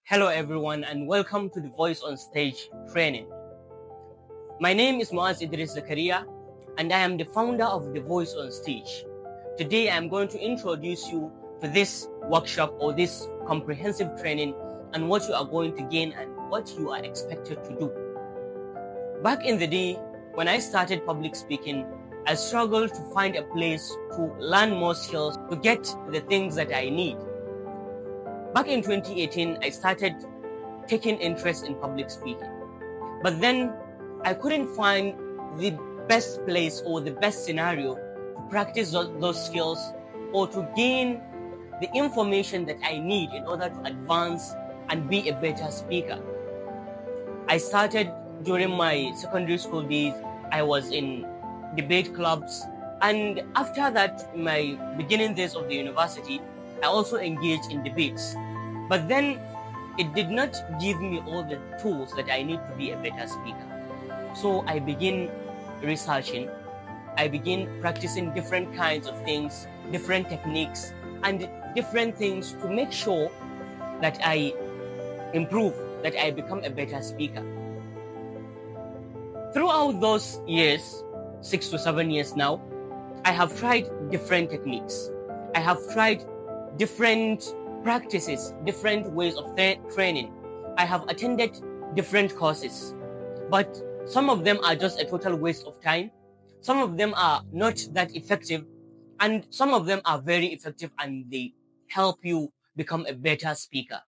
Hello everyone and welcome to the Voice on Stage training. My name is Muaz Idris Zakaria and I am the founder of the Voice on Stage. Today I am going to introduce you to this workshop or this comprehensive training and what you are going to gain and what you are expected to do. Back in the day when I started public speaking, I struggled to find a place to learn more skills to get the things that I need. Back in 2018, I started taking interest in public speaking. But then I couldn't find the best place or the best scenario to practice those skills or to gain the information that I need in order to advance and be a better speaker. I started during my secondary school days. I was in debate clubs. And after that, in my beginning days of the university, I also engaged in debates. But then it did not give me all the tools that I need to be a better speaker. So I began researching. I began practicing different kinds of things, different techniques, and different things to make sure that I improve, that I become a better speaker. Throughout those years, 6 to 7 years now, I have tried different techniques. I have tried different practices, different ways of training. I have attended different courses, but some of them are just a total waste of time. Some of them are not that effective, and some of them are very effective and they help you become a better speaker.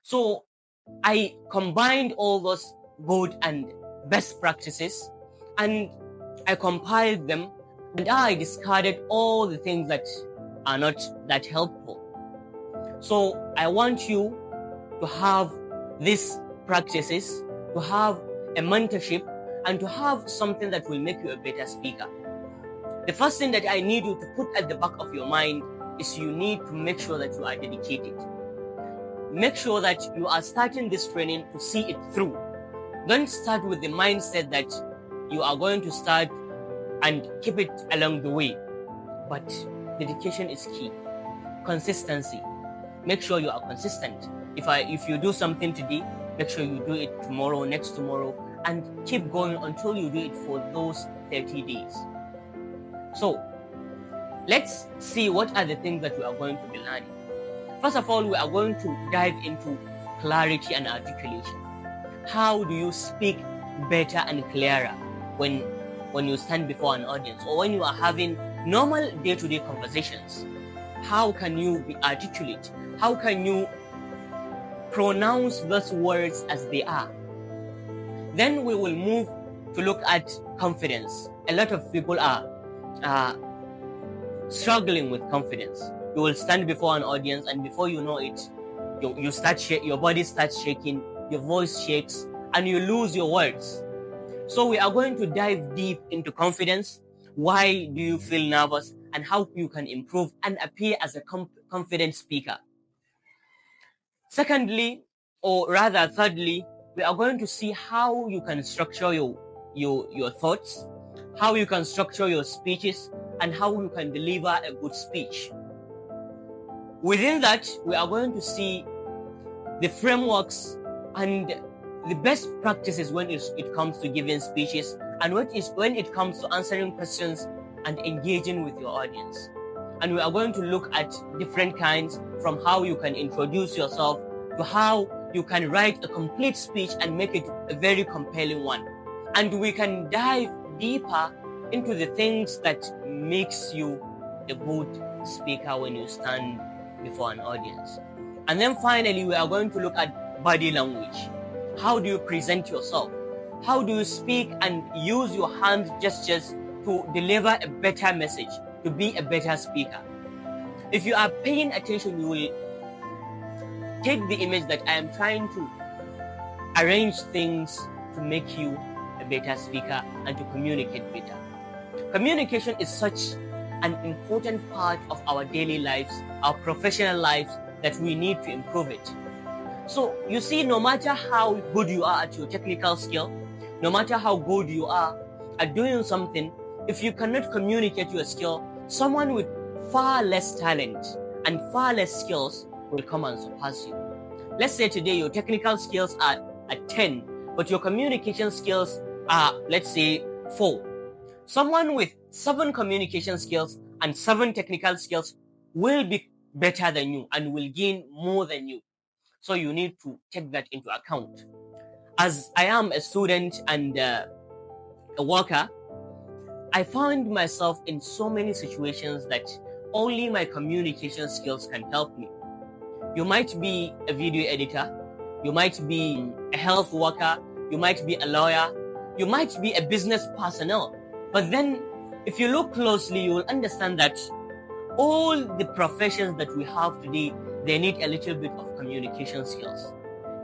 So I combined all those good and best practices and I compiled them, and I discarded all the things that are not that helpful. So I want you to have these practices, to have a mentorship, and to have something that will make you a better speaker. The first thing that I need you to put at the back of your mind is you need to make sure that you are dedicated. Make sure that you are starting this training to see it through. Don't start with the mindset that you are going to start and keep it along the way. But dedication is key. Consistency. Make sure you are consistent. If you do something today, make sure you do it tomorrow, next tomorrow, and keep going until you do it for those 30 days. So let's see what are the things that we are going to be learning. First of all, we are going to dive into clarity and articulation. How do you speak better and clearer when you stand before an audience or when you are having normal day-to-day conversations? How can you be articulate? How can you pronounce those words as they are? Then we will move to look at confidence. A lot of people are struggling with confidence. You will stand before an audience and before you know it, your body starts shaking, your voice shakes, and you lose your words. So we are going to dive deep into confidence. Why do you feel nervous and how you can improve and appear as a confident speaker? Secondly, or rather thirdly, we are going to see how you can structure your thoughts, how you can structure your speeches, and how you can deliver a good speech. Within that, we are going to see the frameworks and the best practices when it comes to giving speeches and when it comes to answering questions and engaging with your audience. And we are going to look at different kinds, from how you can introduce yourself to how you can write a complete speech and make it a very compelling one. And we can dive deeper into the things that makes you a good speaker when you stand before an audience. And then finally, we are going to look at body language. How do you present yourself? How do you speak and use your hand gestures to deliver a better message, to be a better speaker? If you are paying attention, you will take the image that I am trying to arrange things to make you a better speaker and to communicate better. Communication is such an important part of our daily lives, our professional lives, that we need to improve it. So you see, no matter how good you are at your technical skill, no matter how good you are at doing something, if you cannot communicate your skill, someone with far less talent and far less skills will come and surpass you. Let's say today your technical skills are at 10, but your communication skills are, let's say, 4. Someone with 7 communication skills and 7 technical skills will be better than you and will gain more than you. So you need to take that into account. As I am a student and a worker, I found myself in so many situations that only my communication skills can help me. You might be a video editor, you might be a health worker, you might be a lawyer, you might be a business personnel. But then if you look closely, you will understand that all the professions that we have today, they need a little bit of communication skills.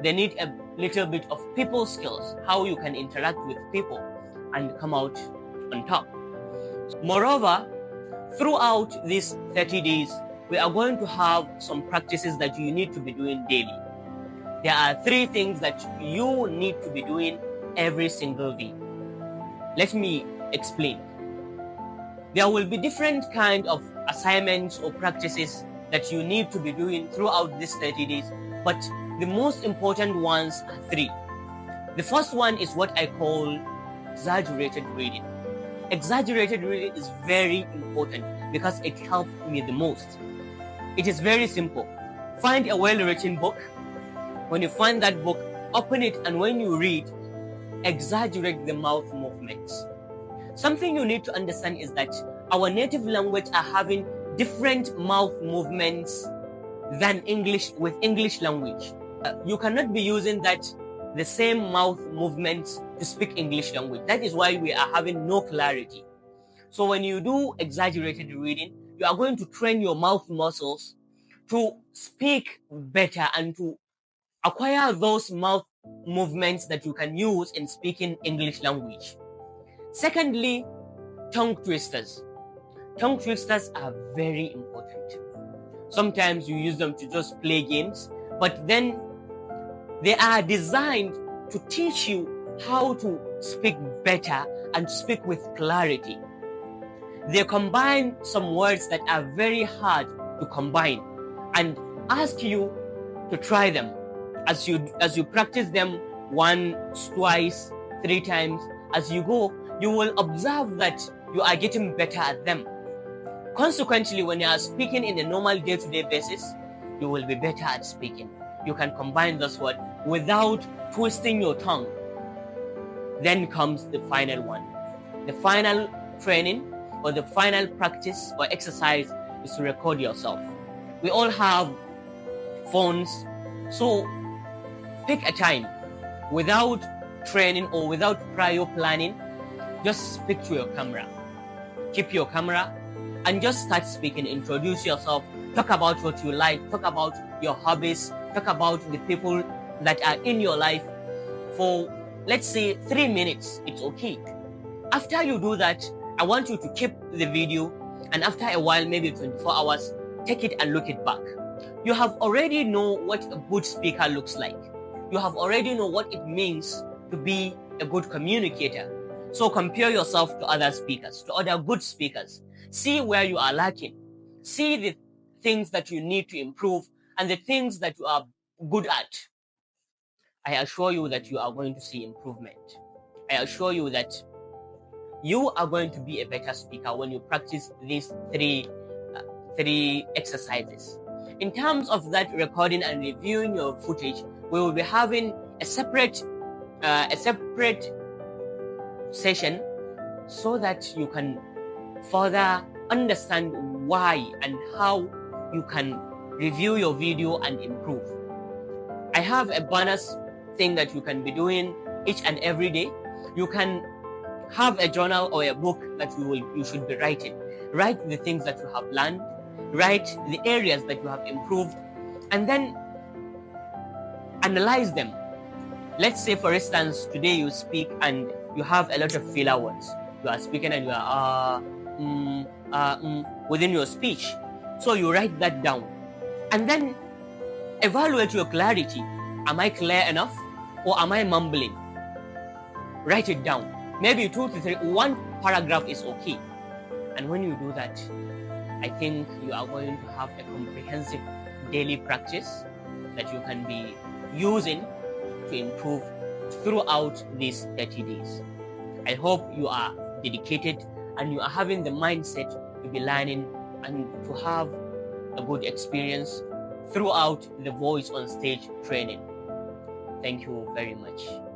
They need a little bit of people skills, how you can interact with people and come out on top. Moreover, throughout these 30 days, we are going to have some practices that you need to be doing daily. There are 3 things that you need to be doing every single day. Let me explain. There will be different kind of assignments or practices that you need to be doing throughout these 30 days, but the most important ones are 3. The first one is what I call exaggerated reading. Exaggerated reading is very important because it helped me the most. It is very simple. Find a well-written book. When you find that book, open it, and when you read, exaggerate the mouth movements. Something you need to understand is that our native language are having different mouth movements than English with English language. You cannot be using the same mouth movements to speak English language. That is why we are having no clarity. So when you do exaggerated reading, you are going to train your mouth muscles to speak better and to acquire those mouth movements that you can use in speaking English language. Secondly, tongue twisters. Tongue twisters are very important. Sometimes you use them to just play games, but then they are designed to teach you how to speak better and speak with clarity. They combine some words that are very hard to combine and ask you to try them. As you practice them once, twice, 3 times, as you go, you will observe that you are getting better at them. Consequently, when you are speaking in a normal day-to-day basis, you will be better at speaking. You can combine those words without twisting your tongue. Then comes the final one. The final training or the final practice or exercise is to record yourself. We all have phones, so pick a time without training or without prior planning. Just speak to your camera. Keep your camera and just start speaking. Introduce yourself. Talk about what you like. Talk about your hobbies. Talk about the people that are in your life for, let's say, 3 minutes. It's okay. After you do that, I want you to keep the video, and after a while, maybe 24 hours, take it and look it back. You have already know what a good speaker looks like. You have already know what it means to be a good communicator. So compare yourself to other speakers, to other good speakers. See where you are lacking. See the things that you need to improve and the things that you are good at. I assure you that you are going to see improvement. I assure you that you are going to be a better speaker when you practice these three exercises. In terms of that recording and reviewing your footage, we will be having a separate session so that you can further understand why and how you can review your video and improve. I have a bonus thing that you can be doing each and every day. You can have a journal or a book that you should be writing. Write the things that you have learned, write the areas that you have improved, and then analyze them. Let's say, for instance, today you speak and you have a lot of filler words. You are speaking and you are within your speech. So you write that down and then evaluate your clarity. Am I clear enough or am I mumbling? Write it down. Maybe 2 to 3, 1 paragraph is okay. And when you do that, I think you are going to have a comprehensive daily practice that you can be using to improve throughout these 30 days. I hope you are dedicated and you are having the mindset to be learning and to have a good experience throughout the Voice on Stage training. Thank you very much.